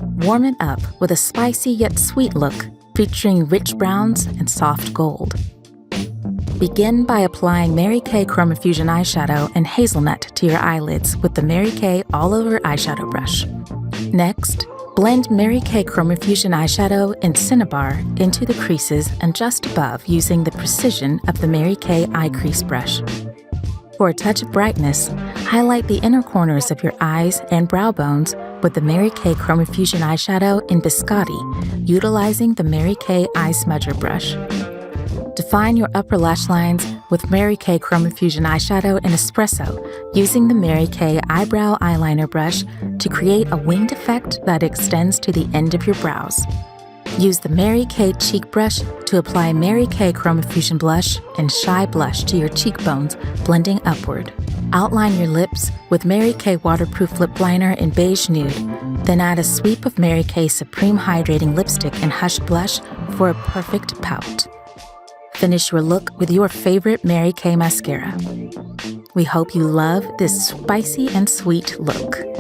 Warm it up with a spicy yet sweet look, featuring rich browns and soft gold. Begin by applying Mary Kay Chromafusion eyeshadow and Hazelnut to your eyelids with the Mary Kay All-Over Eyeshadow Brush. Next, blend Mary Kay Chromafusion eyeshadow and Cinnabar into the creases and just above using the precision of the Mary Kay Eye Crease brush. For a touch of brightness, highlight the inner corners of your eyes and brow bones with the Mary Kay Chromafusion eyeshadow in Biscotti, utilizing the Mary Kay Eye Smudger brush. Define your upper lash lines with Mary Kay Chromafusion eyeshadow in Espresso, using the Mary Kay Eyebrow Eyeliner brush to create a winged effect that extends to the end of your brows. Use the Mary Kay Cheek Brush to apply Mary Kay Chromafusion blush and Shy Blush to your cheekbones, blending upward. Outline your lips with Mary Kay Waterproof Lip Liner in Beige Nude, then add a sweep of Mary Kay Supreme Hydrating Lipstick and Hush Blush for a perfect pout. Finish your look with your favorite Mary Kay mascara. We hope you love this spicy and sweet look.